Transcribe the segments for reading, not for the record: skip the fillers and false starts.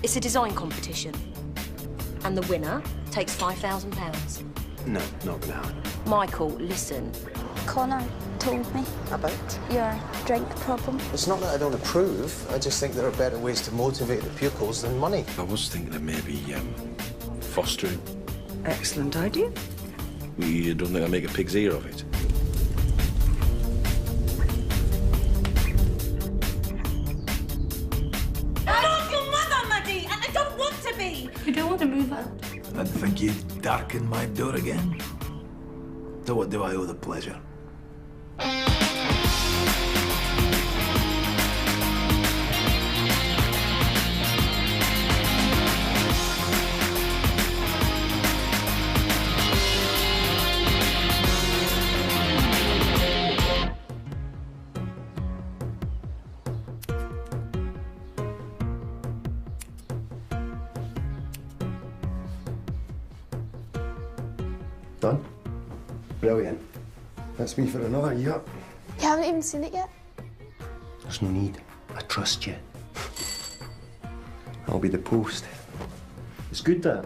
It's a design competition. And the winner takes £5,000. No, not gonna happen. Michael, listen. Connor told me About? your drink problem. It's not that I don't approve. I just think there are better ways to motivate the pupils than money. I was thinking of maybe fostering. Excellent idea. You don't think I'll make a pig's ear of it? I'm not your mother, Maddie, and I don't want to be. You don't want to move out? I think you'd darken my door again. To what do I owe the pleasure? Done? Brilliant. That's me for another year. You haven't even seen it yet? There's no need. I trust you. I'll be the post. It's good, that.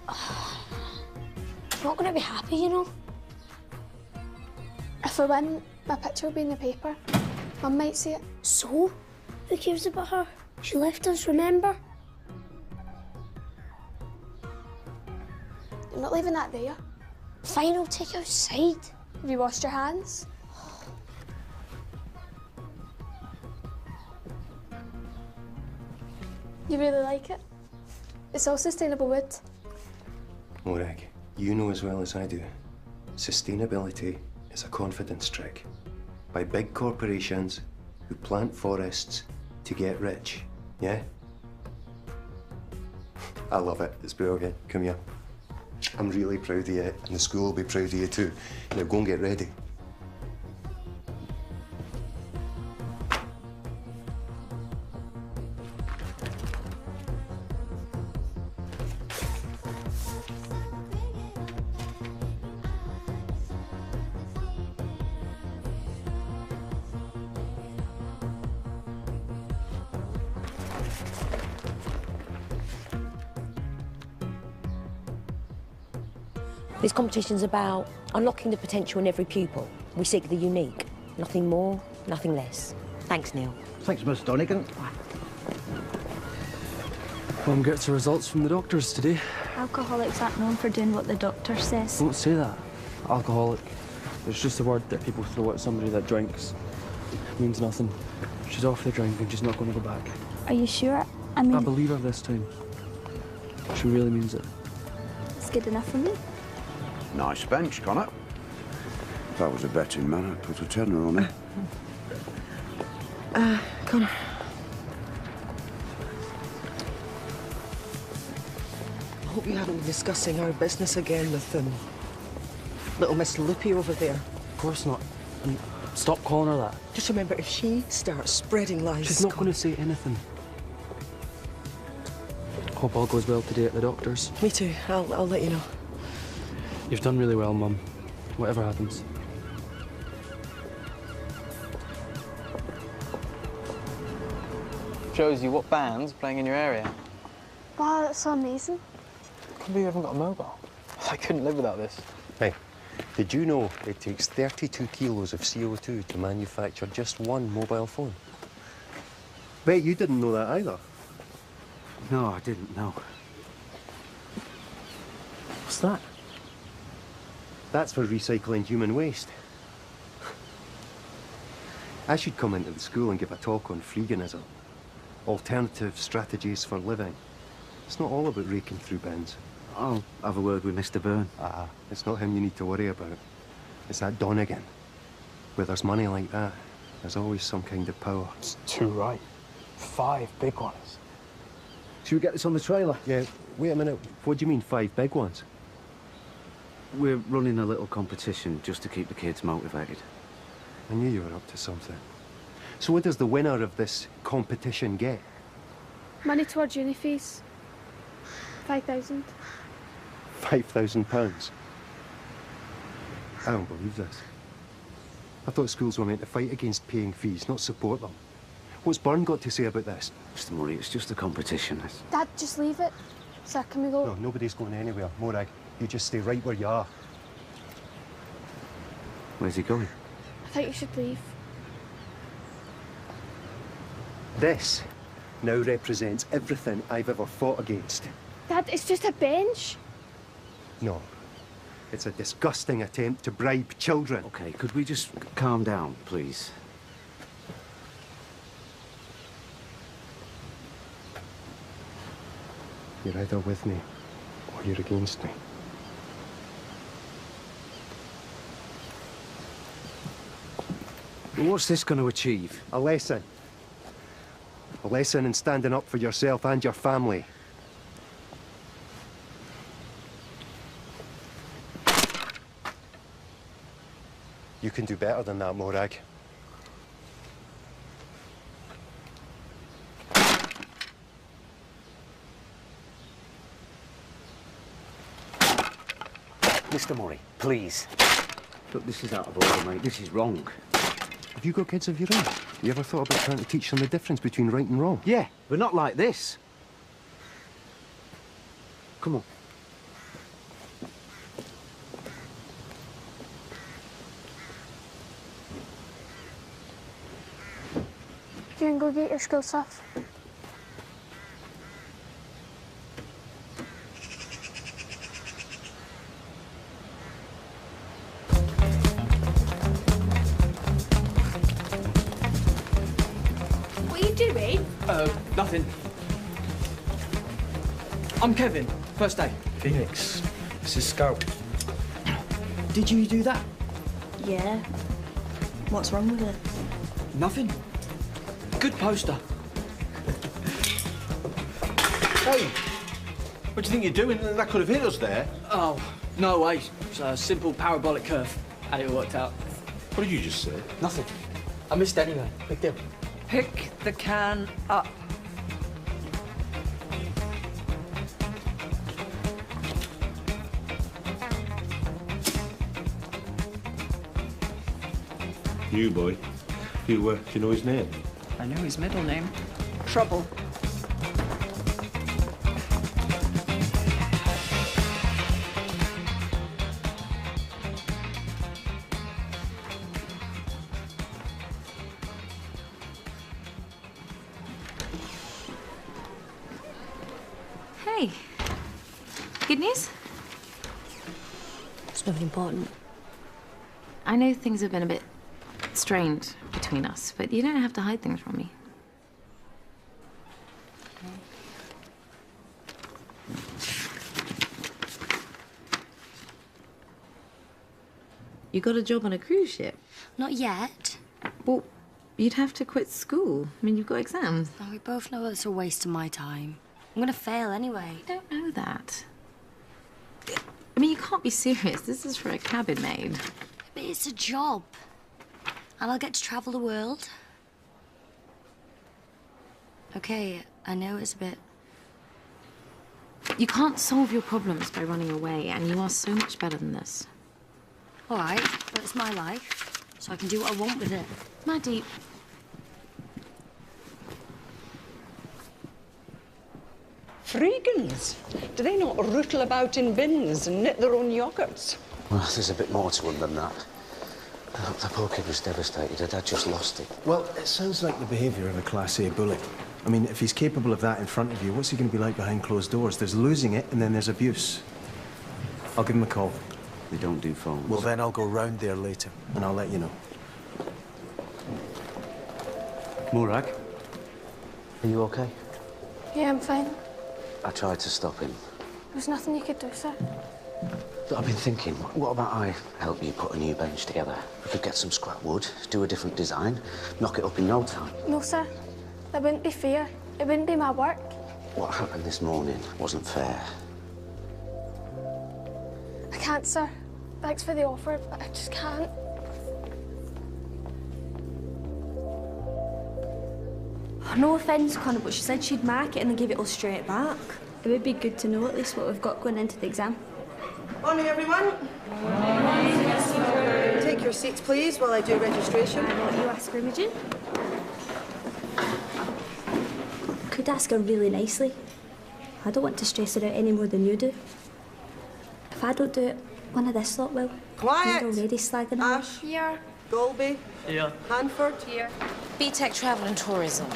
I'm not going to be happy, you know. If I win, my picture will be in the paper. Mum might see it. So? Who cares about her? She left us, remember? I'm not leaving that there. Fine, I'll take you outside. Have you washed your hands? You really like it? It's all sustainable wood. Morag, you know as well as I do, sustainability is a confidence trick by big corporations who plant forests to get rich, yeah? I love it. It's brilliant. Come here. I'm really proud of you, and the school will be proud of you too. Now go and get ready. This competition's about unlocking the potential in every pupil. We seek the unique. Nothing more, nothing less. Thanks, Neil. Thanks, Miss Donegan. Mum gets the results from the doctors today. Alcoholics aren't known for doing what the doctor says. Don't say that. Alcoholic. It's just a word that people throw at somebody that drinks. It means nothing. She's off the drink and she's not going to go back. Are you sure? I mean... I believe her this time. She really means it. It's good enough for me. Nice bench, Connor. If I was a betting man, I'd put a tenner on it. Connor. I hope you haven't been discussing our business again with little Miss Loopy over there. Of course not. And stop calling her that. Just remember, if she starts spreading lies... She's not going to say anything. Hope all goes well today at the doctor's. Me too. I'll let you know. You've done really well, Mum. Whatever happens. Shows you what band's playing in your area. Wow, that's so amazing. I can't believe you haven't got a mobile. I couldn't live without this. Hey, did you know it takes 32 kilos of CO2 to manufacture just one mobile phone? Bet you didn't know that either. No, I didn't know. What's that? That's for recycling human waste. I should come into the school and give a talk on freeganism. Alternative strategies for living. It's not all about raking through bins. I'll have a word with Mr. Byrne. It's not him you need to worry about. It's that Donegan. Where there's money like that, there's always some kind of power. It's too right. 5 big ones. Should we get this on the trailer? Yeah, wait a minute. What do you mean, 5 big ones? We're running a little competition just to keep the kids motivated. I knew you were up to something. So what does the winner of this competition get? Money towards uni fees. 5,000. £5,000? I don't believe this. I thought schools were meant to fight against paying fees, not support them. What's Byrne got to say about this? Mr. Murray, it's just a competition. Dad, just leave it. Sir, can we go? No, nobody's going anywhere. Morag, you just stay right where you are. Where's he going? I think you should leave. This now represents everything I've ever fought against. Dad, it's just a bench. No. It's a disgusting attempt to bribe children. Okay, could we just calm down, please? You're either with me or you're against me. What's this going to achieve? A lesson. A lesson in standing up for yourself and your family. You can do better than that, Morag. Mr. Murray, please. Look, this is out of order, mate. This is wrong. Have you got kids of your own? You ever thought about trying to teach them the difference between right and wrong? Yeah, but not like this. Come on. You can go get your school stuff. What are you doing? Nothing. I'm Kevin. First day. Phoenix, this is Scout. Did you do that? Yeah. What's wrong with it? Nothing. Good poster. Hey, what do you think you're doing? That could have hit us there. Oh, no way. It's a simple parabolic curve. Had it worked out. What did you just say? Nothing. I missed anyway. Big deal. Pick the can up. You, boy. Do you know his name? I know his middle name. Trouble. Hey. Good news? It's nothing important. I know things have been a bit strained between us, but you don't have to hide things from me. You got a job on a cruise ship? Not yet. Well, you'd have to quit school. I mean, you've got exams. Oh, we both know it's a waste of my time. I'm gonna fail anyway. I don't know that. I mean, you can't be serious. This is for a cabin maid. But it's a job. And I'll get to travel the world. Okay, I know it's a bit... You can't solve your problems by running away, and you are so much better than this. All right, but it's my life, so I can do what I want with it. Maddie... Freegans. Do they not rootle about in bins and knit their own yogurts? Well, there's a bit more to him than that. The poor kid was devastated. Her dad just lost it. Well, it sounds like the behaviour of a Class A bully. I mean, if he's capable of that in front of you, what's he going to be like behind closed doors? There's losing it, and then there's abuse. I'll give him a call. They don't do phones. Well, then I'll go round there later, and I'll let you know. Morag, are you okay? Yeah, I'm fine. I tried to stop him. There's nothing you could do, sir. But I've been thinking, what about I help you put a new bench together? We could get some scrap wood, do a different design, knock it up in no time. No, sir. That wouldn't be fair. It wouldn't be my work. What happened this morning wasn't fair. I can't, sir. Thanks for the offer, but I just can't. No offence, Connor, but she said she'd mark it and then give it all straight back. It would be good to know at least what we've got going into the exam. Morning, everyone. Morning. Take your your seats, please, while I do registration. I want you ask Imogen. Could ask her really nicely. I don't want to stress her out any more than you do. If I don't do it, one of this lot will. Quiet! You're already slagging her. Ash. Here. Golby. Here. Hanford. Here. BTEC Travel and Tourism.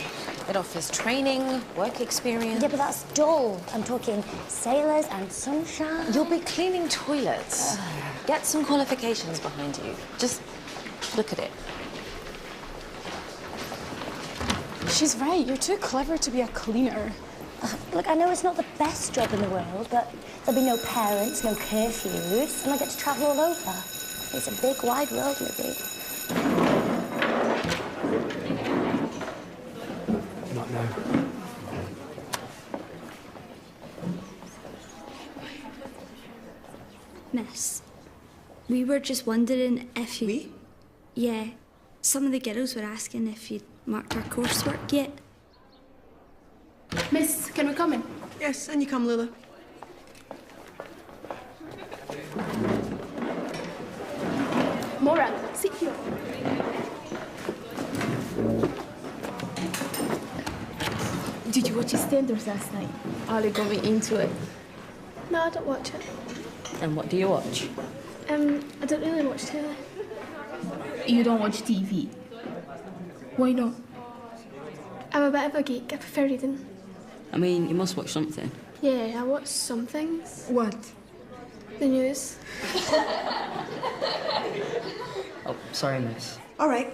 It offers training, work experience. Yeah, but that's dull. I'm talking sailors and sunshine. You'll be cleaning toilets. Get some qualifications behind you. Just look at it. She's right. You're too clever to be a cleaner. Look, I know it's not the best job in the world, but there'll be no parents, no curfews, and I get to travel all over. It's a big, wide world, Libby. Not now. Miss, we were just wondering if you... We? Yeah. Some of the girls were asking if you'd marked our coursework yet. Miss, can we come in? Yes, and you come, Lula. Moran, sit here. Did you watch EastEnders last night? Ali got me into it. No, I don't watch it. And what do you watch? I don't really watch telly. You don't watch TV. Why not? I'm a bit of a geek. I prefer reading. I mean, you must watch something. Yeah, I watch some things. What? The news. Oh, sorry, miss. All right.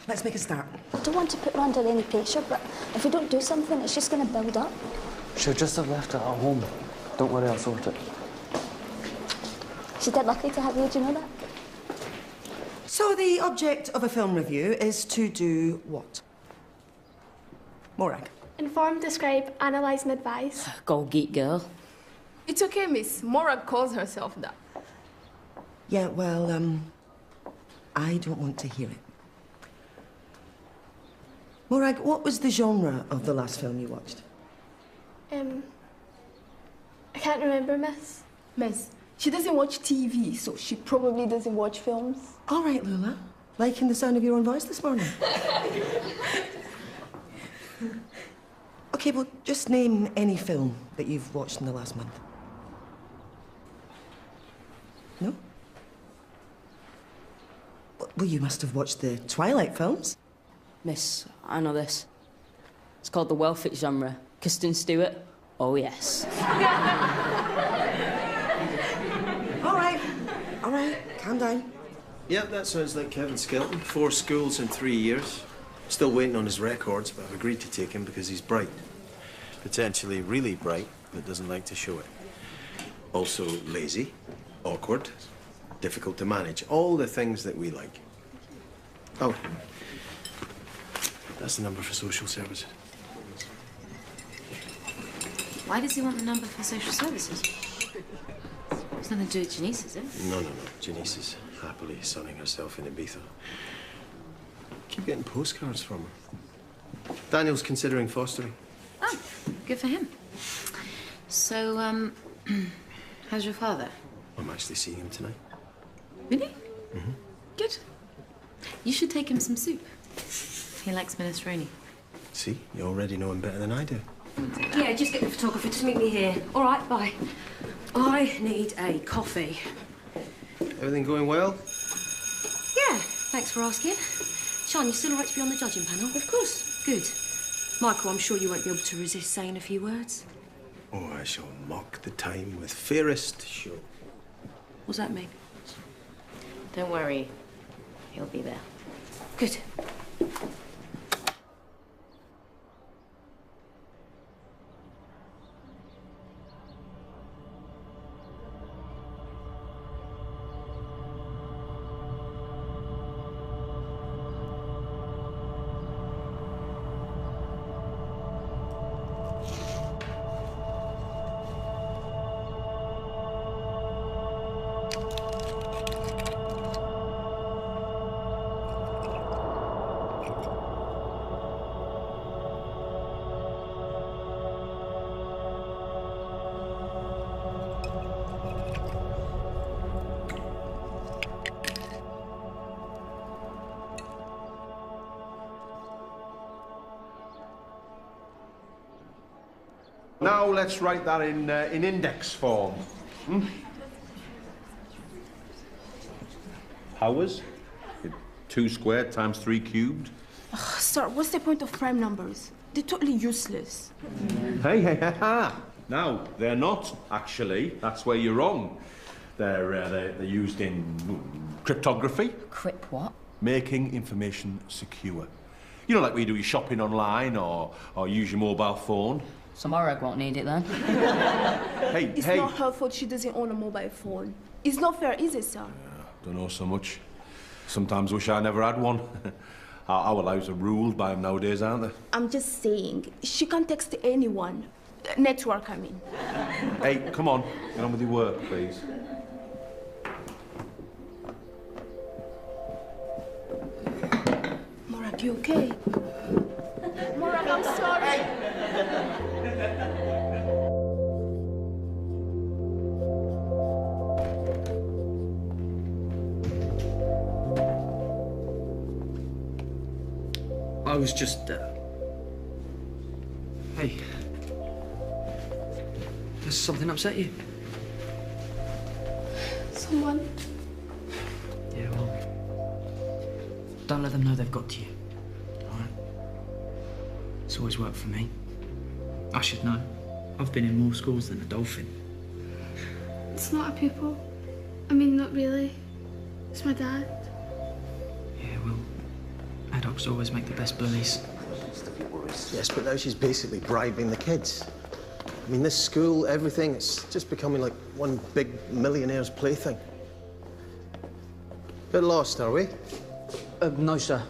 Let's make a start. I don't want to put her under any pressure, but if we don't do something, it's just going to build up. Should just have left it at home. Don't worry, I'll sort it. She's dead lucky to have you, do you know that? So the object of a film review is to do what? Morag. Inform, describe, analyse and advise. Go geek girl. It's okay, miss. Mora calls herself that. Yeah, well, I don't want to hear it. Morag, what was the genre of the last film you watched? I can't remember, miss. Miss, she doesn't watch TV, so she probably doesn't watch films. All right, Lula. Liking the sound of your own voice this morning? Okay, well, just name any film that you've watched in the last month. No? Well, you must have watched the Twilight films. Miss, I know this. It's called the well-fit genre. Kristen Stewart, oh yes. All right, calm down. Yep, that sounds like Kevin Skelton. 4 schools in 3 years. Still waiting on his records, but I've agreed to take him because he's bright. Potentially really bright, but doesn't like to show it. Also lazy, awkward, difficult to manage. All the things that we like. Oh, that's the number for social services. Why does he want the number for social services? It's nothing to do with Janice, is it? No. Janice is happily sunning herself in Ibiza. Keep getting postcards from her. Daniel's considering fostering. Oh, good for him. So, how's your father? I'm actually seeing him tonight. Really? Good. You should take him some soup. He likes minestrone. See, you already know him better than I do. Yeah, just get the photographer to meet me here. All right, bye. I need a coffee. Everything going well? Yeah, thanks for asking. Sean, you still all right to be on the judging panel? Of course. Good. Michael, I'm sure you won't be able to resist saying a few words. Oh, I shall mock the time with fairest show. What's that mean? Don't worry. He'll be there. Good. Now let's write that in index form. Hmm? Powers? 2 squared times 3 cubed. Ugh, sir, what's the point of prime numbers? They're totally useless. Hey. Now, they're not, actually. That's where you're wrong. They're used in cryptography. Crypt what? Making information secure. You know, like when you do your shopping online or use your mobile phone. So Morag won't need it then. It's not her fault she doesn't own a mobile phone. It's not fair, is it, sir? Don't know so much. Sometimes wish I never had one. Our lives are ruled by them nowadays, aren't they? I'm just saying, she can't text anyone. Network, I mean. Hey, come on. Get on with your work, please. Morag, you okay? Morag, I'm sorry. I was just, Hey. Does something upset you? Someone. Yeah, well... Don't let them know they've got to you. All right? It's always worked for me. I should know. I've been in more schools than a dolphin. It's not a pupil. I mean, not really. It's my dad. Yeah, well, adults always make the best bullies. Yes, but now she's basically bribing the kids. I mean, this school, everything, it's just becoming like one big millionaire's plaything. Bit lost, are we? No, sir.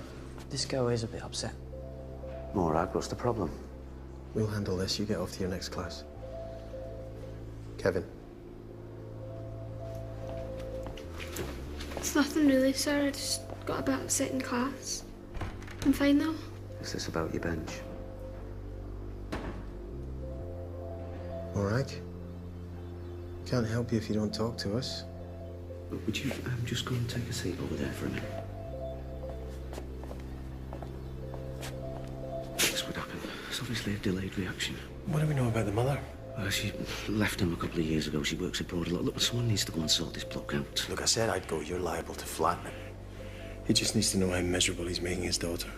This girl is a bit upset. Morag, what's the problem? We'll handle this. You get off to your next class. Kevin. It's nothing really, sir. I just got a bit upset in class. I'm fine now. Is this about your bench? Morag. Can't help you if you don't talk to us. Would you just go and take a seat over there for a minute? Thanks, what happened? It's obviously a delayed reaction. What do we know about the mother? She left him a couple of years ago. She works abroad a lot. Look, someone needs to go and sort this bloke out. Look, I said I'd go. You're liable to flatten him. He just needs to know how miserable he's making his daughter.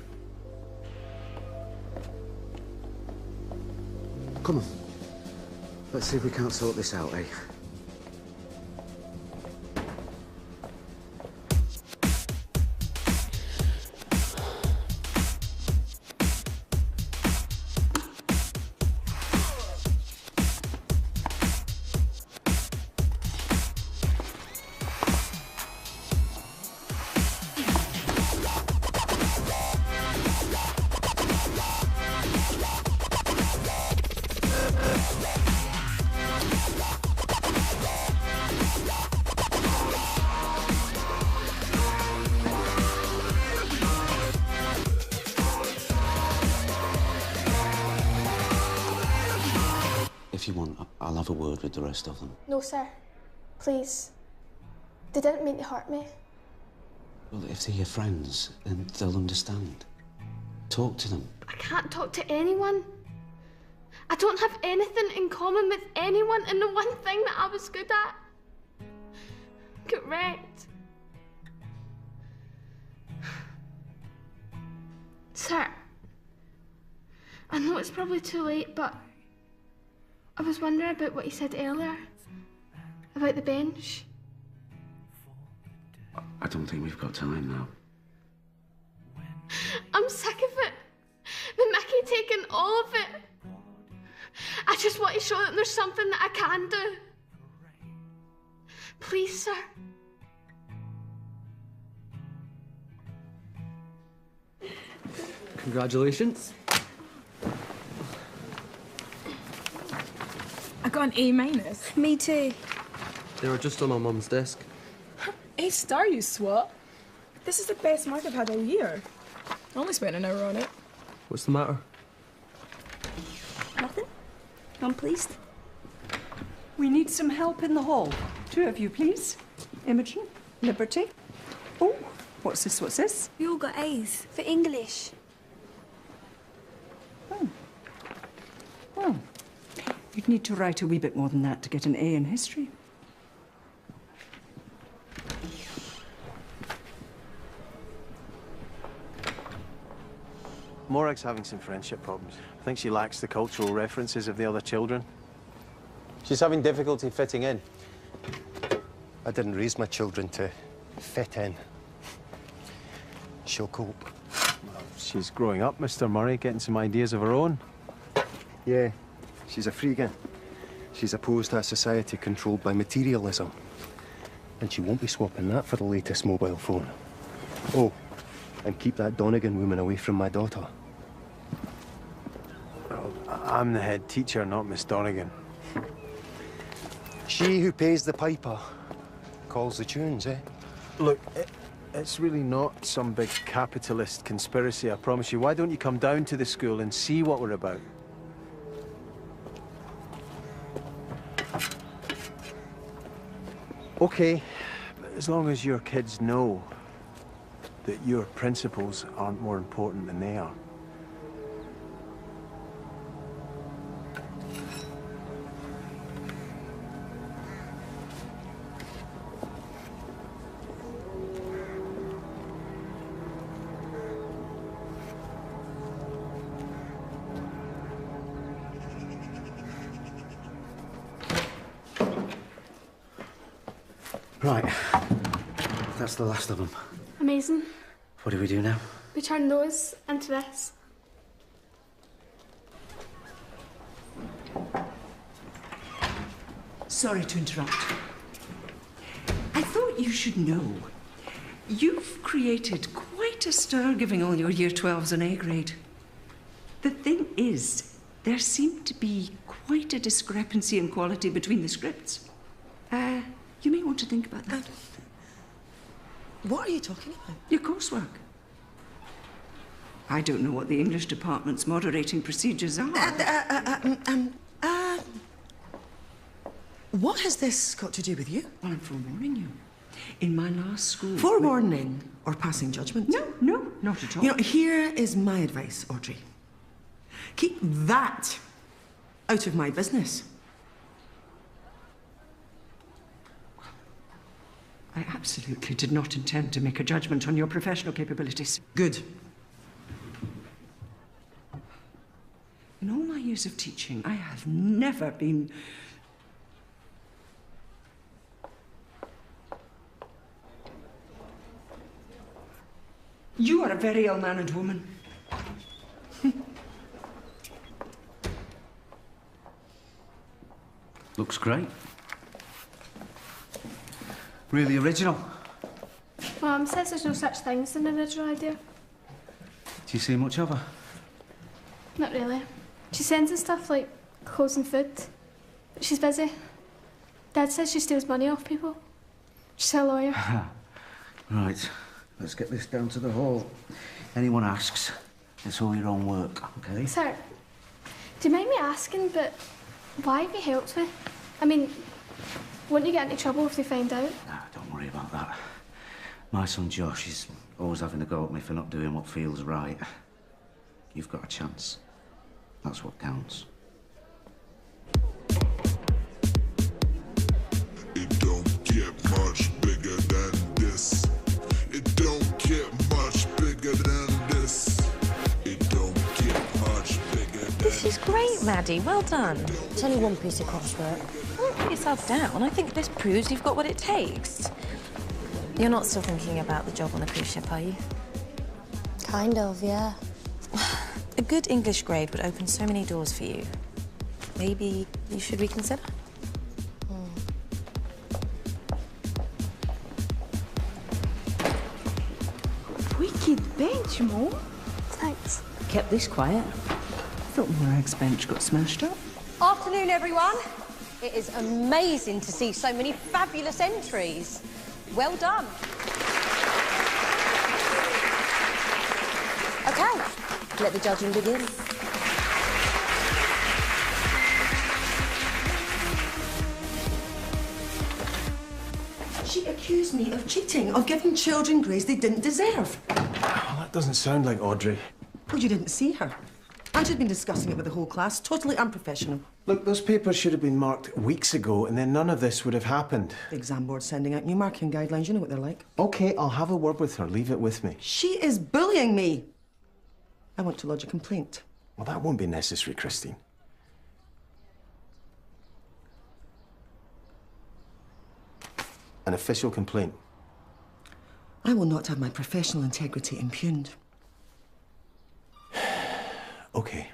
Come on. Let's see if we can't sort this out, eh? If you want, I'll have a word with the rest of them. No, sir. Please. They didn't mean to hurt me. Well, if they're your friends, then they'll understand. Talk to them. I can't talk to anyone. I don't have anything in common with anyone, and the one thing that I was good at got wrecked. Sir, I know it's probably too late, but I was wondering about what you said earlier, about the bench. I don't think we've got time now. I'm sick of it. The Mickey taking all of it. I just want to show them there's something that I can do. Please, sir. Congratulations. I got an A-. Me too. They were just on my mum's desk. A-star, you swat. This is the best mark I've had all year. I only spent an hour on it. What's the matter? Nothing. I'm pleased. We need some help in the hall. 2 of you, please. Imogen, Liberty. Oh, what's this? What's this? We all got A's for English. Oh. Well, You'd need to write a wee bit more than that to get an A in history. Morag's having some friendship problems. I think she lacks the cultural references of the other children. She's having difficulty fitting in. I didn't raise my children to fit in. She'll cope. Well, she's growing up, Mr. Murray, getting some ideas of her own. Yeah, she's a freegan. She's opposed to a society controlled by materialism. And she won't be swapping that for the latest mobile phone. Oh, and keep that Donegan woman away from my daughter. Well, I'm the head teacher, not Miss Donegan. She who pays the piper calls the tunes, eh? Look, it's really not some big capitalist conspiracy, I promise you. Why don't you come down to the school and see what we're about? Okay, but as long as your kids know that your principles aren't more important than they are. Right. That's the last of them. Amazing. What do we do now? We turn those into this. Sorry to interrupt. I thought you should know. You've created quite a stir giving all your Year 12s an A grade. The thing is, there seemed to be quite a discrepancy in quality between the scripts. You may want to think about that. What are you talking about? Your coursework. I don't know what the English department's moderating procedures are. What has this got to do with you? Well, I'm forewarning you. In my last school... Forewarning or passing judgment? No, not at all. You know, here is my advice, Audrey. Keep that out of my business. I absolutely did not intend to make a judgment on your professional capabilities. Good. In all my years of teaching, I have never been... You are a very ill-mannered woman. Looks great. Really original. Mum says there's no such thing as an original idea. Do you see much of her? Not really. She sends us stuff like clothes and food. But she's busy. Dad says she steals money off people. She's a lawyer. Right. Let's get this down to the hall. Anyone asks, it's all your own work, okay? Sir, do you mind me asking, but why have you helped me? I mean, wouldn't you get into trouble if they find out? Nah, don't worry about that. My son Josh is always having a go at me for not doing what feels right. You've got a chance. That's what counts. It don't get much bigger than this. It don't get much bigger than this. It don't get much bigger than This is great, Maddie. Well done. It's only one piece of crosswork. Don't put yourself down. I think this proves you've got what it takes. You're not still thinking about the job on the cruise ship, are you? Kind of, yeah. A good English grade would open so many doors for you. Maybe you should reconsider. Wicked bench, Mo. Thanks. Kept this quiet. Thought Morag's bench got smashed up. Afternoon, everyone. It is amazing to see so many fabulous entries. Well done. Okay, let the judging begin. She accused me of cheating, of giving children grades they didn't deserve. Well, that doesn't sound like Audrey. Well, you didn't see her. And she'd been discussing it with the whole class. Totally unprofessional. Look, those papers should have been marked weeks ago, and then none of this would have happened. The exam board's sending out new marking guidelines. You know what they're like. OK, I'll have a word with her. Leave it with me. She is bullying me. I want to lodge a complaint. Well, that won't be necessary, Christine. An official complaint. I will not have my professional integrity impugned. OK,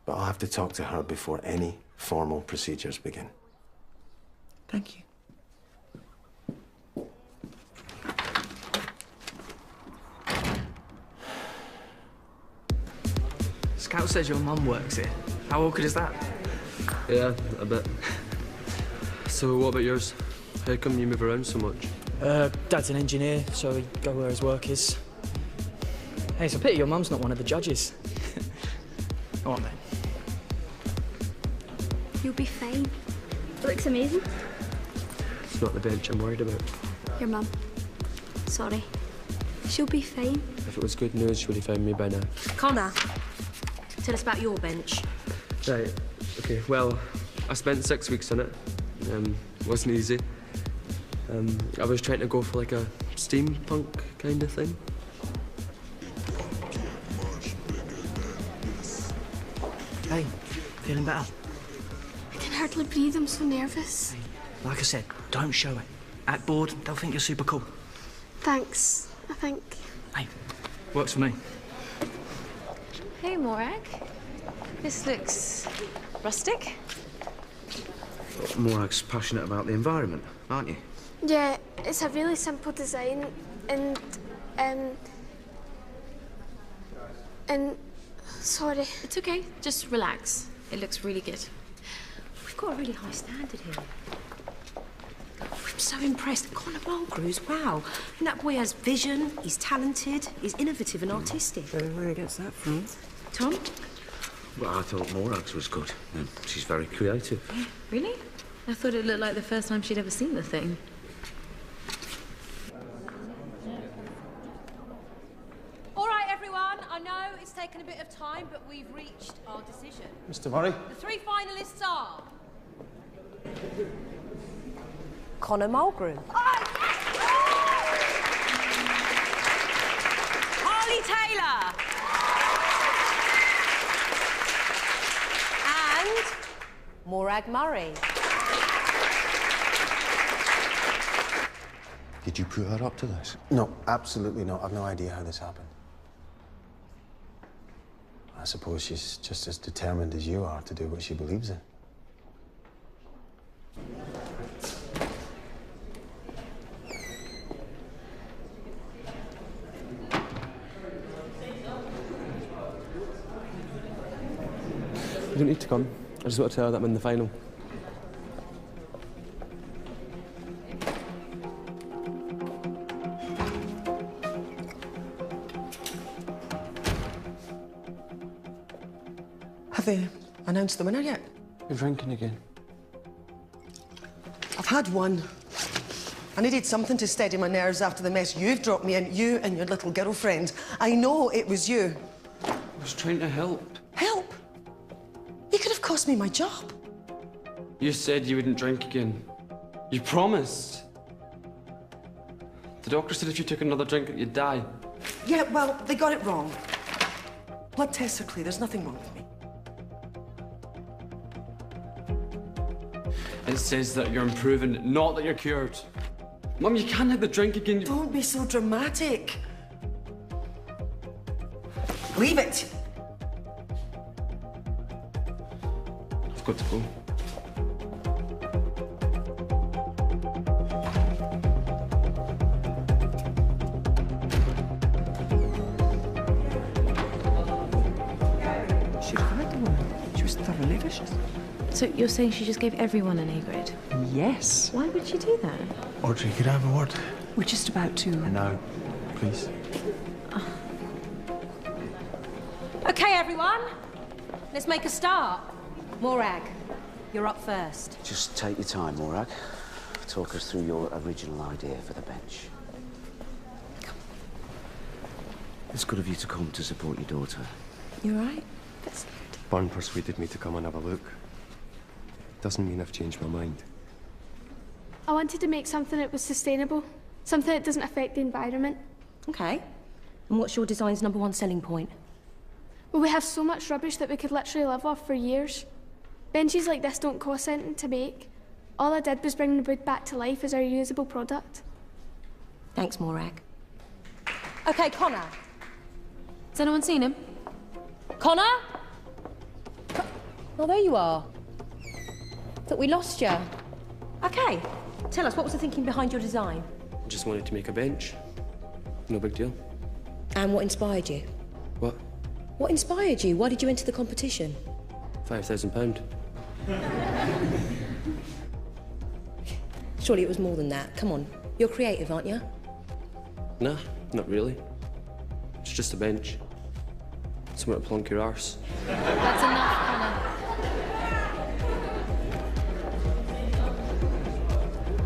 but I'll have to talk to her before any formal procedures begin. Thank you. Scout says your mum works here. How awkward is that? Yeah, a bit. So what about yours? How come you move around so much? Dad's an engineer, so we go where his work is. Hey, it's a pity your mum's not one of the judges. Go on, then. You'll be fine. It looks amazing. It's not the bench I'm worried about. Your mum. Sorry. She'll be fine. If it was good news, she would have found me by now. Connor, tell us about your bench. Right, okay, well, I spent 6 weeks on it. Wasn't easy. I was trying to go for like a steampunk kind of thing. Hey, feeling better? I can hardly breathe, I'm so nervous. Like I said, don't show it. Act bored, they'll think you're super cool. Thanks, I think. Hey, works for me. Hey, Morag. This looks rustic. Morag's passionate about the environment, aren't you? Yeah, it's a really simple design and sorry. It's okay, just relax. It looks really good. We've got a really high standard here. I'm so impressed. Connor Mulgrew's, wow. And that boy has vision, he's talented, he's innovative and artistic. Where he gets that from? Tom? Well, I thought Morag's was good. She's very creative. Yeah, really? I thought it looked like the first time she'd ever seen the thing. All right, everyone. I know it's taken a bit of time, but we've reached our decision. Mr. Murray? The 3 finalists are... Connor Mulgrew. Harley Taylor. And Morag Murray. Did you put her up to this? No, absolutely not. I've no idea how this happened. I suppose she's just as determined as you are to do what she believes in. You don't need to come. I just want to tell her that I'm in the final. Have they announced the winner yet? You're drinking again. I've had one. I needed something to steady my nerves after the mess you've dropped me in, you and your little girlfriend. I know it was you. I was trying to help. Help? You could have cost me my job. You said you wouldn't drink again. You promised. The doctor said if you took another drink, you'd die. Yeah, well, they got it wrong. Blood tests are clear. There's nothing wrong with me. It says that you're improving, not that you're cured. Mum, you can't have the drink again. Don't be so dramatic. Leave it. I've got to go. She cried, the woman. She was thoroughly vicious. So you're saying she just gave everyone an A grade? Yes. Why would she do that? Audrey, could I have a word? We're just about to... Now, please. OK, everyone. Let's make a start. Morag, you're up first. Just take your time, Morag. Talk us through your original idea for the bench. It's good of you to come to support your daughter. You all right? Bit scared. Byrne persuaded me to come and have a look. Doesn't mean I've changed my mind. I wanted to make something that was sustainable, something that doesn't affect the environment. Okay. And what's your design's #1 selling point? Well, we have so much rubbish that we could literally live off for years. Benches like this don't cost anything to make. All I did was bring the wood back to life as a reusable product. Thanks, Morag. Okay, Connor. Has anyone seen him? Connor? Oh, there you are. Thought we lost you. Okay. Tell us, what was the thinking behind your design? I just wanted to make a bench. No big deal. And what inspired you? What? What inspired you? Why did you enter the competition? £5,000. Surely it was more than that. Come on. You're creative, aren't you? Nah, not really. It's just a bench. Somewhere to plonk your arse. That's enough, Connor.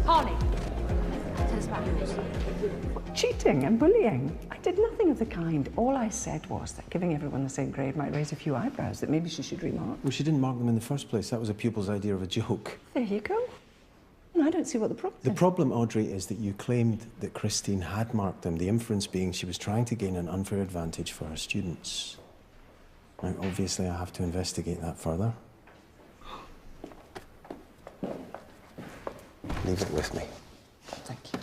Harley, tell us about yours. Cheating and bullying. I did nothing of the kind. All I said was that giving everyone the same grade might raise a few eyebrows that maybe she should remark. Well, she didn't mark them in the first place. That was a pupil's idea of a joke. There you go. I don't see what the problem is. The problem, Audrey, is that you claimed that Christine had marked them, the inference being she was trying to gain an unfair advantage for her students. Now, obviously, I have to investigate that further. Leave it with me. Thank you.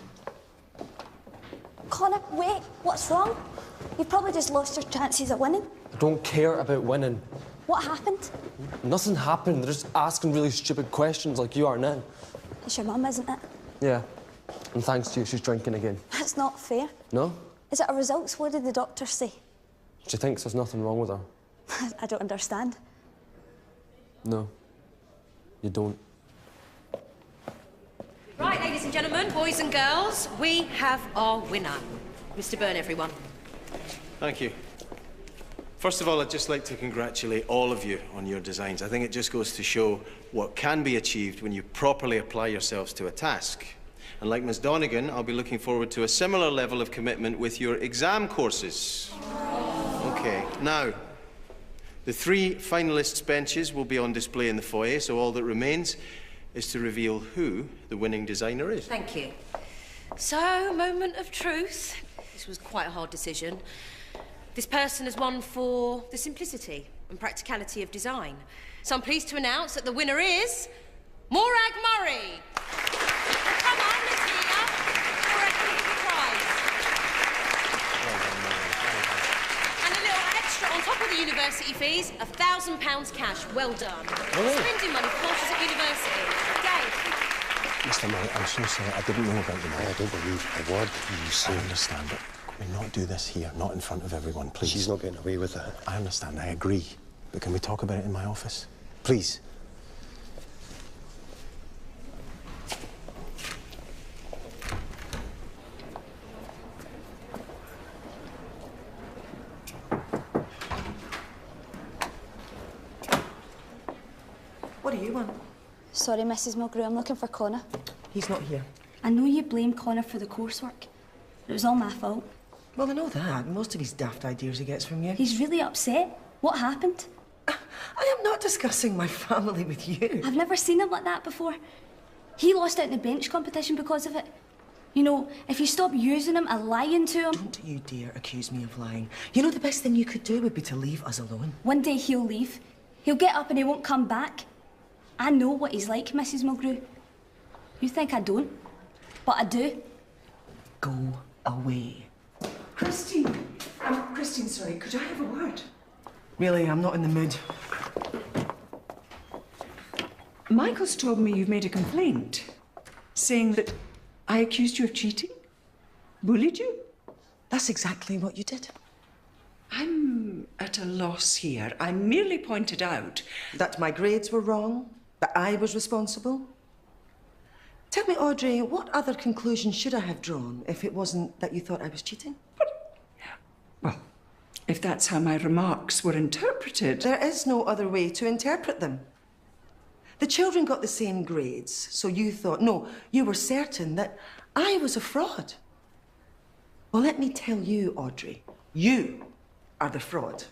Connor, wait, what's wrong? You've probably just lost your chances of winning. I don't care about winning. What happened? Nothing happened. They're just asking really stupid questions like you are now. It's your mum, isn't it? Yeah. And thanks to you, she's drinking again. That's not fair. No? Is it our results? What did the doctors say? She thinks there's nothing wrong with her. I don't understand. No. You don't. Right, ladies and gentlemen, boys and girls, we have our winner. Mr. Byrne, everyone. Thank you. First of all, I'd just like to congratulate all of you on your designs. I think it just goes to show what can be achieved when you properly apply yourselves to a task. And like Ms. Donegan, I'll be looking forward to a similar level of commitment with your exam courses. Okay, now, the 3 finalists' benches will be on display in the foyer, so all that remains is to reveal who the winning designer is. Thank you. So, moment of truth. This was quite a hard decision. This person has won for the simplicity and practicality of design. So I'm pleased to announce that the winner is Morag Murray. Come on, Miss Leah. Morag, give you the prize. And a little extra on top of the university fees, £1,000 cash. Well done. Spending money for courses at university. Dave. Mr. Murray, I'm so sorry. I didn't know about the money. I don't believe a word you say. I understand, but can we not do this here, not in front of everyone, please? She's not getting away with that. I understand, I agree. But can we talk about it in my office? Please. What do you want? Sorry, Mrs. Mulgrew, I'm looking for Connor. He's not here. I know you blame Connor for the coursework. It was all my fault. Well, I know that. Most of his daft ideas he gets from you. He's really upset. What happened? I am not discussing my family with you. I've never seen him like that before. He lost out in the bench competition because of it. You know, if you stop using him and lying to him... Don't you dare accuse me of lying. You know, the best thing you could do would be to leave us alone. One day he'll leave. He'll get up and he won't come back. I know what he's like, Mrs. Mulgrew. You think I don't, but I do. Go away. Christine. Christine, sorry, could I have a word? Really, I'm not in the mood. Michael's told me you've made a complaint, saying that I accused you of cheating? Bullied you? That's exactly what you did. I'm at a loss here. I merely pointed out that my grades were wrong, that I was responsible. Tell me, Audrey, what other conclusion should I have drawn if it wasn't that you thought I was cheating? Well, if that's how my remarks were interpreted... There is no other way to interpret them. The children got the same grades, so you thought, no, you were certain that I was a fraud. Well, let me tell you, Audrey, you are the fraud.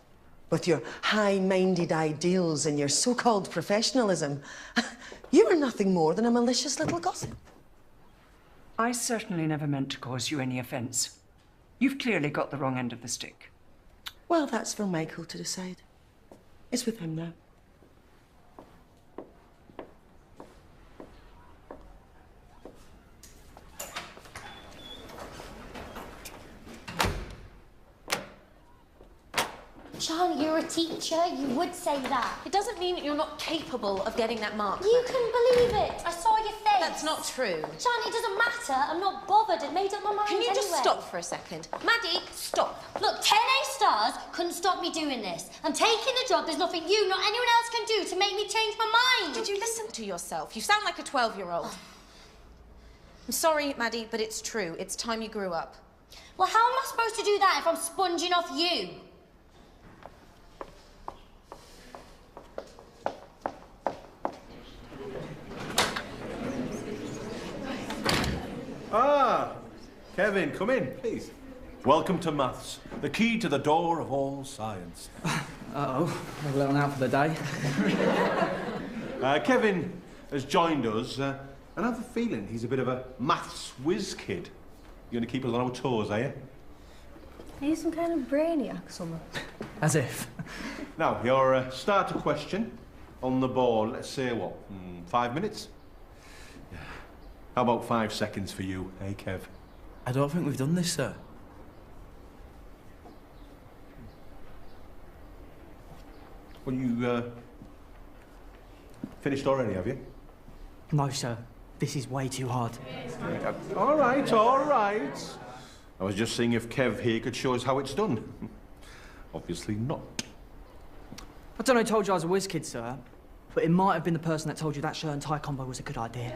With your high-minded ideals and your so-called professionalism, you were nothing more than a malicious little gossip. I certainly never meant to cause you any offence. You've clearly got the wrong end of the stick. Well, that's for Michael to decide. It's with him now. Sean, you're a teacher. You would say that. It doesn't mean that you're not capable of getting that mark. You can believe it. I saw your face. That's not true. Sean, it doesn't matter. I'm not bothered. I've made up my mind Can you just anyway. stop for a second? Maddie, stop. Look, 10 A stars couldn't stop me doing this. I'm taking the job. There's nothing you nor anyone else can do to make me change my mind. Did you listen to yourself? You sound like a 12-year-old. I'm sorry, Maddie, but it's true. It's time you grew up. Well, how am I supposed to do that if I'm sponging off you? Ah, Kevin, come in, please. Welcome to maths, the key to the door of all science. Uh-oh, I've let on out for the day. Kevin has joined us, and I have a feeling he's a bit of a maths whiz kid. You're going to keep us on our toes, are you? Are you some kind of brainiac or something? As if. Now, your starter question on the board, let's say, what, 5 minutes? How about 5 seconds for you, hey, Kev? I don't think we've done this, sir. Well, you, finished already, have you? No, sir. This is way too hard. All right, all right. I was just seeing if Kev here could show us how it's done. Obviously not. I don't know who told you I was a whiz kid, sir, but it might have been the person that told you that shirt and tie combo was a good idea.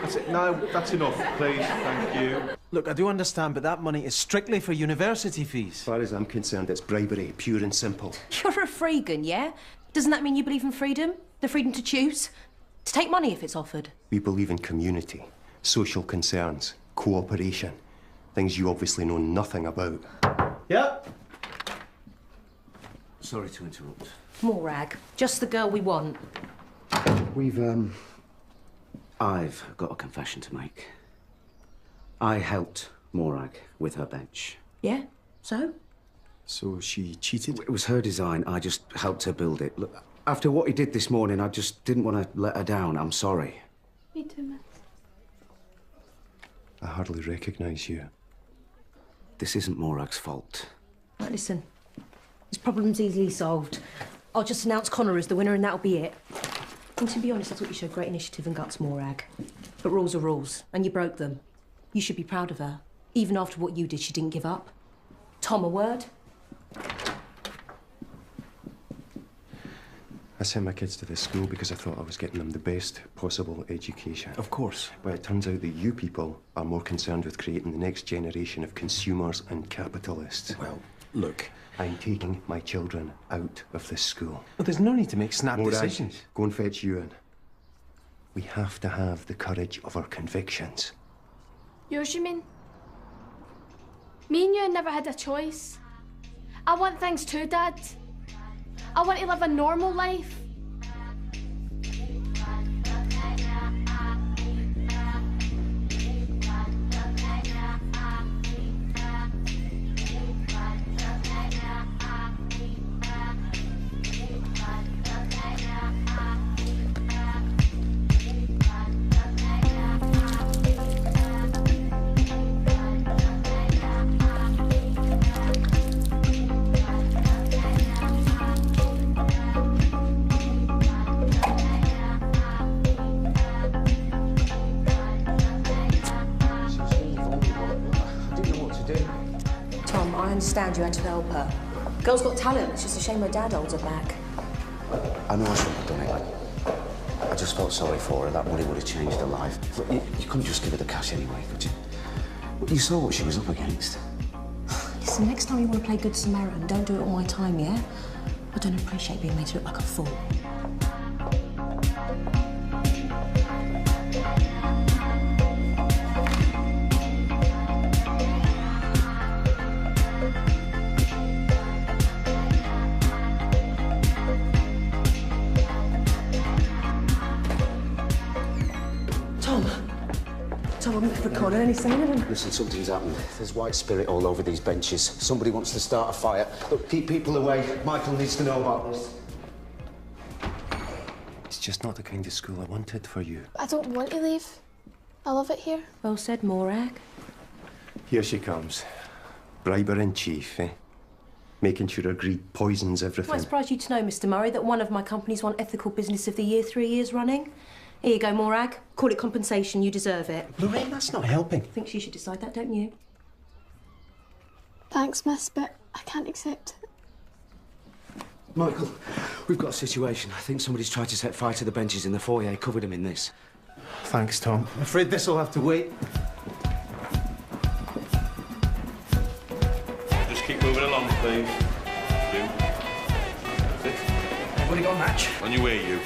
That's it. No, that's enough, please. Thank you. Look, I do understand, but that money is strictly for university fees. As far as I'm concerned, it's bribery, pure and simple. You're a freegan, yeah? Doesn't that mean you believe in freedom? The freedom to choose? To take money if it's offered? We believe in community, social concerns, cooperation. Things you obviously know nothing about. Yep. Sorry to interrupt. Morag, just the girl we want. I've got a confession to make. I helped Morag with her bench. Yeah? So? So she cheated? It was her design. I just helped her build it. Look, after what he did this morning, I just didn't want to let her down. I'm sorry. Me too, miss. I hardly recognise you. This isn't Morag's fault. Right, listen. This problem's easily solved. I'll just announce Connor as the winner and that'll be it. And to be honest, I thought you showed great initiative and guts, Morag. But rules are rules, and you broke them. You should be proud of her. Even after what you did, she didn't give up. Tom, a word? I sent my kids to this school because I thought I was getting them the best possible education. Of course. But it turns out that you people are more concerned with creating the next generation of consumers and capitalists. Well, look. I'm taking my children out of this school. But there's no need to make snap decisions. Go and fetch Ewan. We have to have the courage of our convictions. Yours, you mean? Me and you never had a choice. I want things too, Dad. I want to live a normal life. I understand you had to help her. Girl's got talent, it's just a shame her dad holds her back. I know I shouldn't have done it. I just felt sorry for her. That money would have changed her life. But you couldn't just give her the cash anyway, could you? You saw what she was up against. Listen, next time you want to play Good Samaritan, don't do it on my time, yeah? I don't appreciate being made to look like a fool. corner. Any sign of him? Listen, something's happened. There's white spirit all over these benches. Somebody wants to start a fire. Look, keep people away. Michael needs to know about this. It's just not the kind of school I wanted for you. I don't want to leave. I love it here. Well said, Morag. Here she comes. Briber in chief, eh? Making sure her greed poisons everything. Might surprise you to know, Mr. Murray, that one of my companies won Ethical Business of the Year 3 years running. Here you go, Morag. Call it compensation. You deserve it. Lorraine, that's not helping. Thinks you should decide that, don't you? Thanks, miss, but I can't accept it. Michael, we've got a situation. I think somebody's tried to set fire to the benches in the foyer, covered them in this. Thanks, Tom. I'm afraid this will have to wait. Just keep moving along, please. You. That's it. Everybody got a match? On your way, you.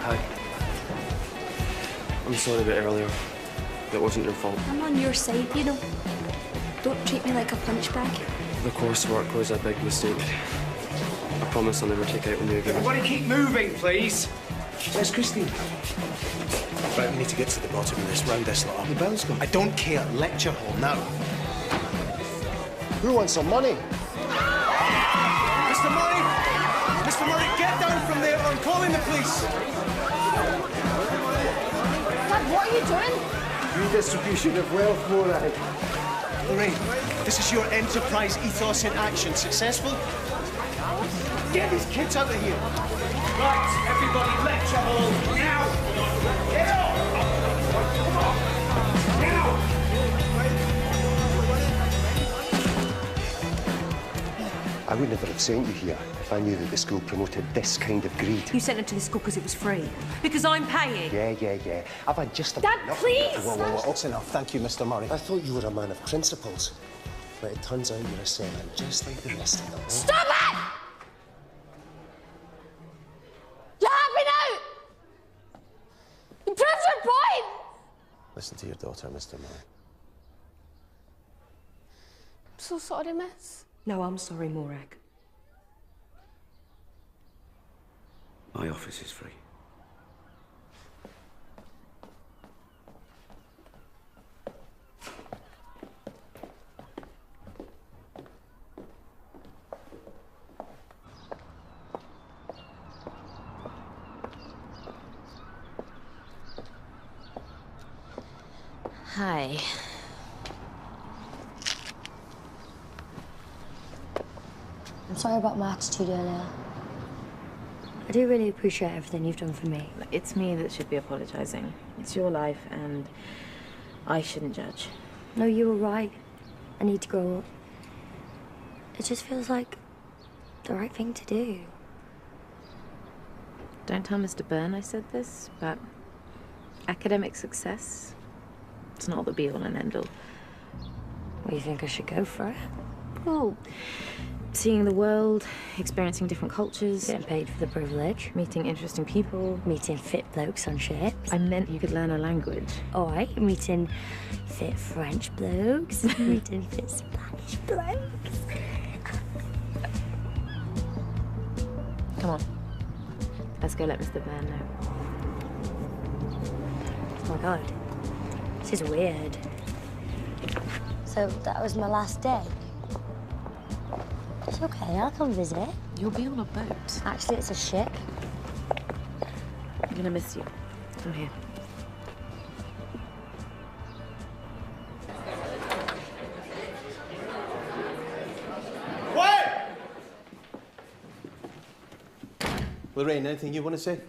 Hi. I'm sorry about earlier. It wasn't your fault. I'm on your side, you know. Don't treat me like a punch bag. The coursework was a big mistake. I promise I'll never take out on you again. Everybody keep moving, please. Where's Christine? Right, we need to get to the bottom of this. Round this lot up. The bell's gone. I don't care. Lecture hall now. Who wants some money? Mr. Murray! Mr. Murray, get down from there or I'm calling the police! Dad, what are you doing? Redistribution of wealth, Morag. Lorraine, this is your enterprise ethos in action. Successful? Get these kids out of here. Right, everybody, lecture hall, now! Get up! Come on! Now! I would never have sent you here if I knew that the school promoted this kind of greed. You sent her to the school because it was free. Because I'm paying. Yeah. I've had just about Dad, enough. please! Whoa. That's enough. Thank you, Mr. Murray. I thought you were a man of principles. But it turns out you're a settler, just like the rest of them. Stop it! You have me now! You proved your point! Listen to your daughter, Mr. Murray. I'm so sorry, miss. No, I'm sorry, Morag. My office is free. Hi. I'm sorry about my attitude earlier. I do really appreciate everything you've done for me. It's me that should be apologising. It's your life, and I shouldn't judge. No, you were right. I need to grow up. It just feels like the right thing to do. Don't tell Mr. Byrne I said this, but academic success, it's not the be-all and end-all. Well, you think I should go for it? Well, seeing the world, experiencing different cultures. Getting paid for the privilege. Meeting interesting people. Meeting fit blokes on ships. I meant you could learn a language. All right, meeting fit French blokes. Meeting fit Spanish blokes. Come on. Let's go let Mr. Byrne know. Oh my God. This is weird. So that was my last day? It's okay, I'll come visit. You'll be on a boat. Actually, it's a ship. I'm gonna miss you. Come here. Quiet! Lorraine, anything you want to say?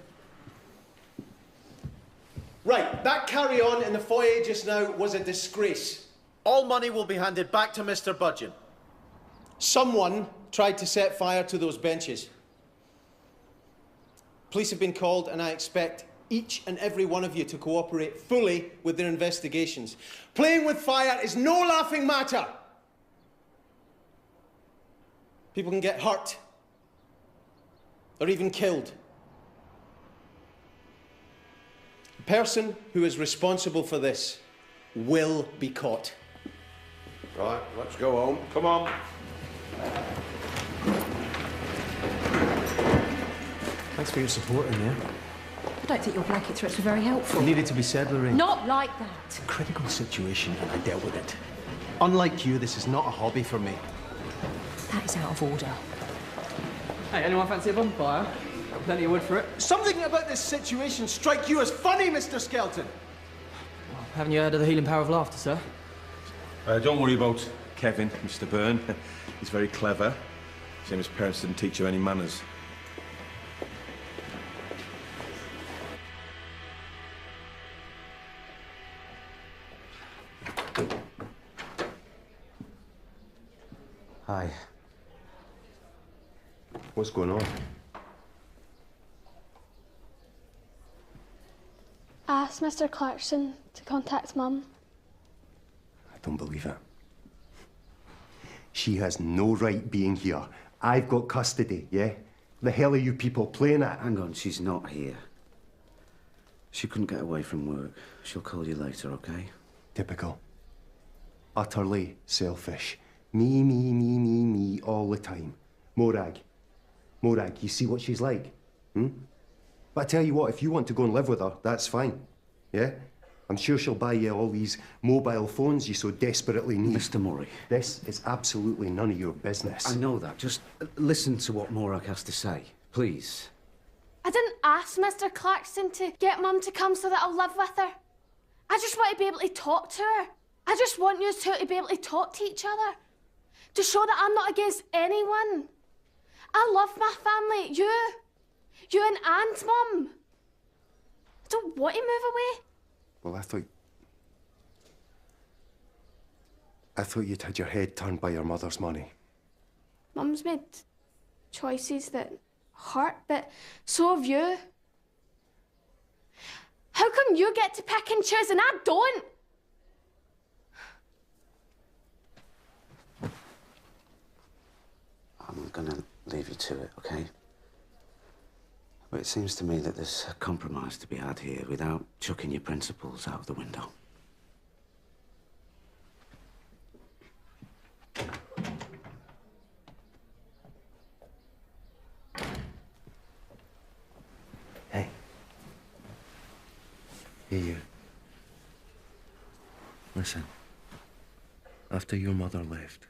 Right, that carry-on in the foyer just now was a disgrace. All money will be handed back to Mr. Budgeon. Someone tried to set fire to those benches. Police have been called, and I expect each and every one of you to cooperate fully with their investigations. Playing with fire is no laughing matter. People can get hurt or even killed. The person who is responsible for this will be caught. Right, let's go home. Come on. Thanks for your support in there. I don't think your blanket threats were very helpful. It needed to be said, Lorraine. Not like that. It's a critical situation, and I dealt with it. Unlike you, this is not a hobby for me. That is out of order. Hey, anyone fancy a bonfire? Plenty of wood for it. Something about this situation strike you as funny, Mr. Skelton. Haven't you heard of the healing power of laughter, sir? Don't worry about Kevin, Mr. Byrne. He's very clever. Same as parents didn't teach you any manners. Hi. What's going on? I asked Mr. Clarkson to contact Mum. I don't believe it. She has no right being here. I've got custody, yeah? The hell are you people playing at? Hang on, she's not here. She couldn't get away from work. She'll call you later, okay? Typical. Utterly selfish. Me, all the time. Morag, you see what she's like? But I tell you what, if you want to go and live with her, that's fine. Yeah? I'm sure she'll buy you all these mobile phones you so desperately need. Mr. Murray. This is absolutely none of your business. I know that. Just listen to what Morag has to say, please. I didn't ask Mr. Clarkson to get Mum to come so that I'll live with her. I just want to be able to talk to her. I just want you two to be able to talk to each other. To show that I'm not against anyone. I love my family. You and Aunt Mum. I don't want to move away. Well, I thought you'd had your head turned by your mother's money. Mum's made choices that hurt, but so have you. How come you get to pick and choose and I don't? I'm gonna leave you to it, okay? But it seems to me that there's a compromise to be had here without chucking your principles out of the window. Hey. Hey, you. Listen. After your mother left,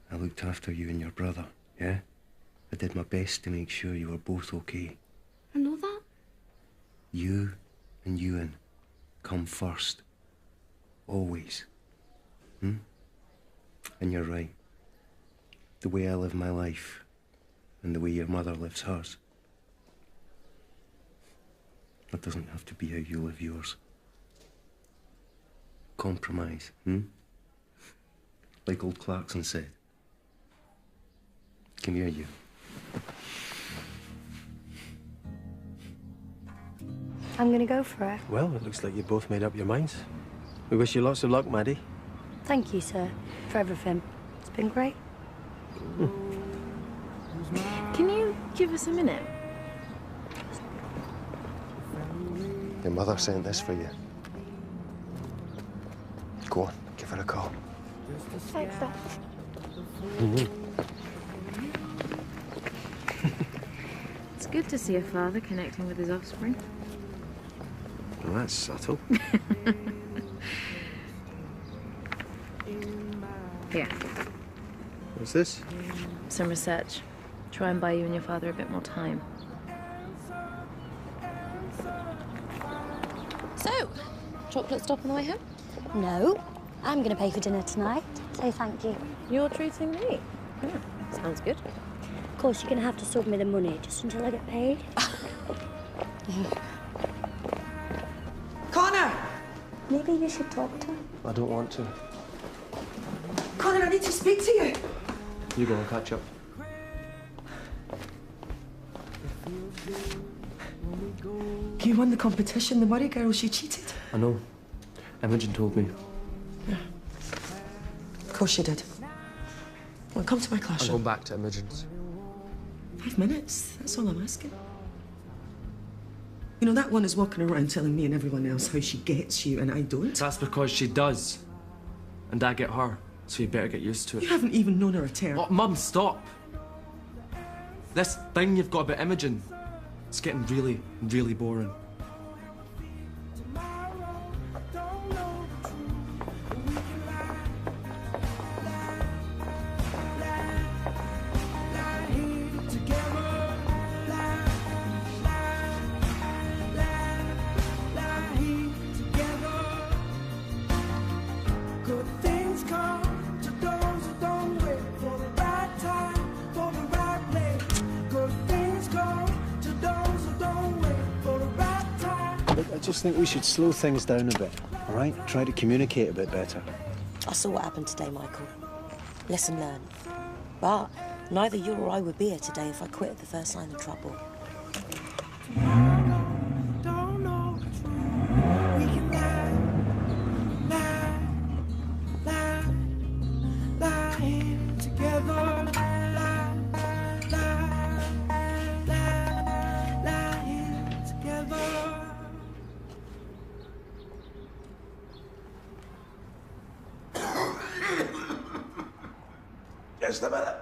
I looked after you and your brother, yeah? I did my best to make sure you were both okay. I know that. You and Ewan come first. Always. And you're right. The way I live my life and the way your mother lives hers, that doesn't have to be how you live yours. Compromise, Like old Clarkson said. Come here, you. I'm gonna go for it. Well, it looks like you both made up your minds. We wish you lots of luck, Maddie. Thank you, sir, for everything. It's been great. Can you give us a minute? Your mother sent this for you. Go on, give her a call. Thanks, Dad. It's good to see a father connecting with his offspring. Well, that's subtle. Here. What's this? Some research. Try and buy you and your father a bit more time. So, chocolate stop on the way home? No, I'm going to pay for dinner tonight. Say thank you. You're treating me? Sounds good. Of course, you're going to have to sub me the money just until I get paid. Connor! Maybe you should talk to him. I don't want to. Connor, I need to speak to you. You go and catch up. You won the competition. The Murray girl, she cheated. I know. Imogen told me. Yeah. Of course she did. Well, come to my I'm classroom. going back to Imogen's. 5 minutes. That's all I'm asking. You know, that one is walking around telling me and everyone else how she gets you and I don't. That's because she does. And I get her. So you better get used to it. You haven't even known her a term. Oh, Mum, stop! This thing you've got about Imogen, It's getting really, really boring. I just think we should slow things down a bit, all right? Try to communicate a bit better. I saw what happened today, Michael. Lesson learned. But neither you or I would be here today if I quit at the first sign of trouble. Just a minute.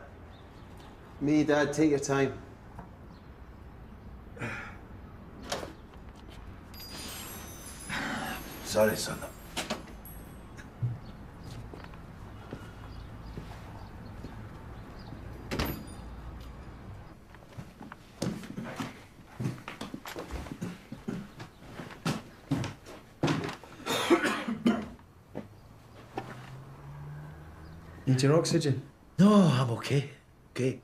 Me, Dad, take your time. Sorry, son. Need your oxygen? No, I'm okay. Okay.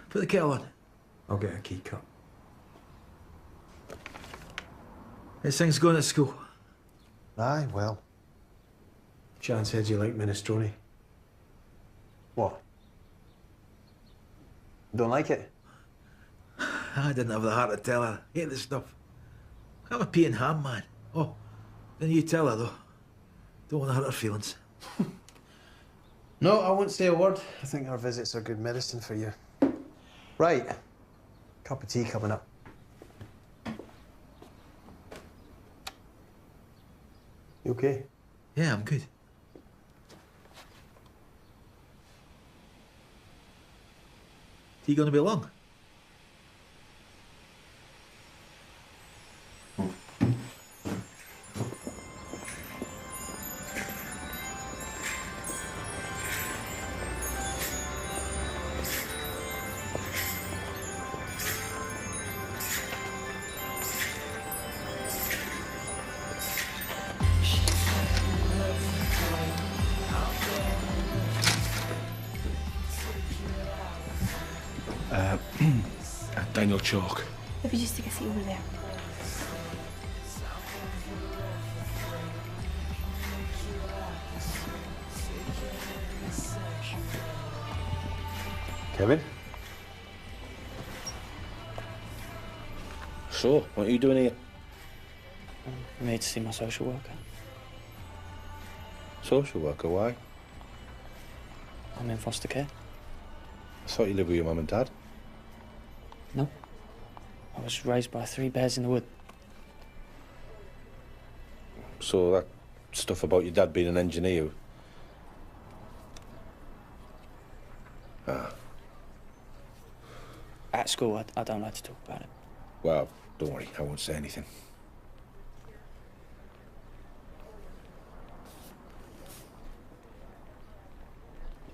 Put the kettle on. I'll get a key cup. How's things going at school? Aye, well. Shan said you like minestrone. What? Don't like it? I didn't have the heart to tell her. I hate this stuff. I'm a pea and ham man. Oh, then you tell her, though. Don't want to hurt her feelings. No, I won't say a word. I think our visits are good medicine for you. Right. Cup of tea coming up. You okay? Yeah, I'm good. Tea gonna be long? Daniel Chalk. If you just take a seat over there. Kevin? So, what are you doing here? I'm here to see my social worker. Social worker, why? I'm in foster care. I thought you lived with your mum and dad. No. I was raised by 3 bears in the wood. So that stuff about your dad being an engineer... Ah. At school, I don't like to talk about it. Well, don't worry, I won't say anything.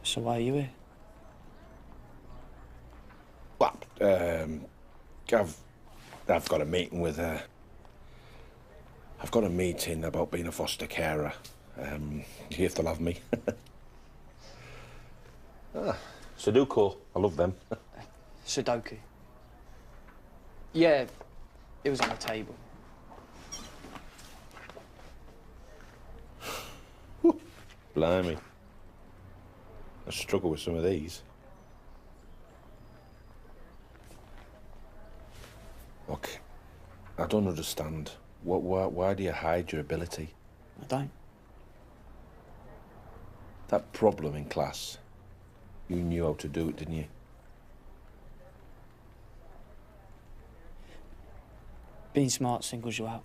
So why are you here? Well, I've got a meeting with I've got a meeting about being a foster carer. If they'll have me. Sudoku, I love them. Sudoku. Yeah, it was on the table. Blimey. I struggle with some of these. Look, I don't understand. Why do you hide your ability? I don't. That problem in class, you knew how to do it, didn't you? Being smart singles you out.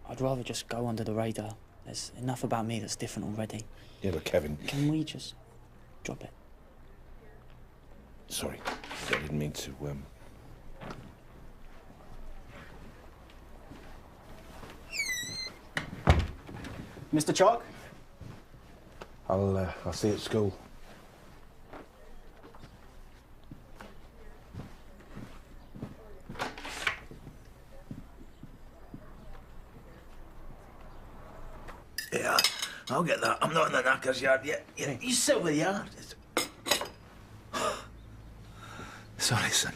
I'd rather just go under the radar. There's enough about me that's different already. Yeah, but Kevin... Can we just drop it? Sorry, I didn't mean to, Mr. Chalk? I'll see you at school. Yeah, I'll get that. I'm not in the knacker's yard yet. Yeah, you sit with the yard. Sorry, son.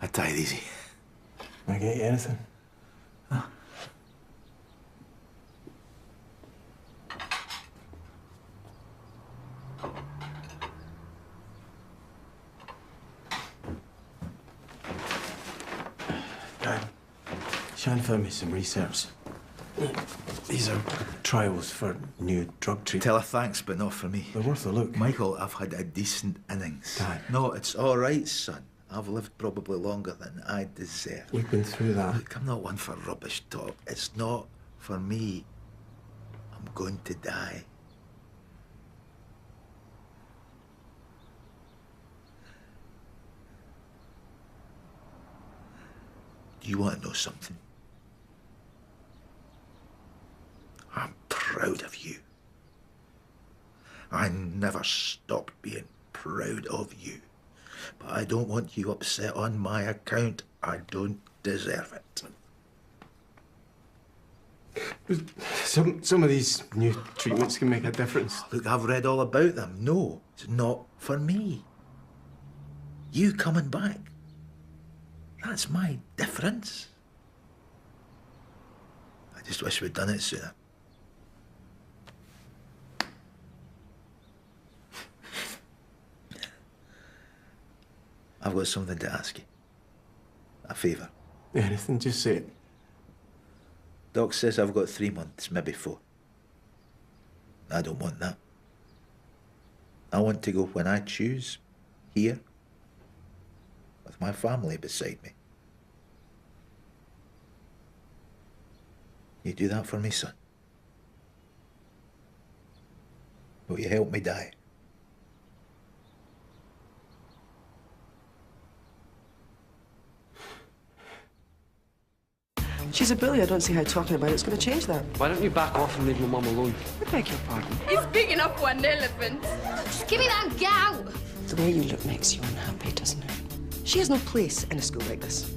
I tie it easy. Can I get you anything? Huh? Sean found me some research. These are trials for new drug treatment. Tell her thanks, but not for me. They're worth a look. Michael, I've had a decent innings. Dad. No, it's all right, son. I've lived probably longer than I deserve. We've been through that. Look, I'm not one for rubbish talk. It's not for me. I'm going to die. Do you want to know something? I'm proud of you. I never stopped being proud of you. But I don't want you upset on my account. I don't deserve it. Some of these new treatments can make a difference. Look, I've read all about them. No, it's not for me. You coming back, that's my difference. I just wish we'd done it sooner. I've got something to ask you. A favour. Anything, just say it. Doc says I've got 3 months, maybe 4. I don't want that. I want to go when I choose, here, with my family beside me. You do that for me, son? Will you help me die? She's a bully. I don't see how talking about it's going to change that. Why don't you back off and leave my mum alone? I beg your pardon. He's big enough for an elephant. Just give me that and get out. The way you look makes you unhappy, doesn't it? She has no place in a school like this.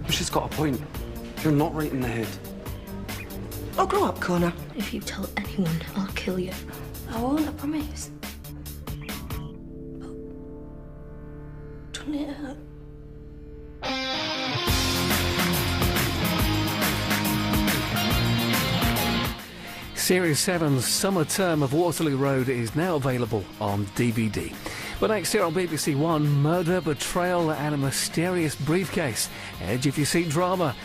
But she's got a point. You're not right in the head. Oh, grow up, Connor. If you tell anyone, I'll kill you. I won't, I promise. Don't let it hurt. Series 7's Summer Term of Waterloo Road is now available on DVD. But next year on BBC One, murder, betrayal and a mysterious briefcase. Edge if you seek drama.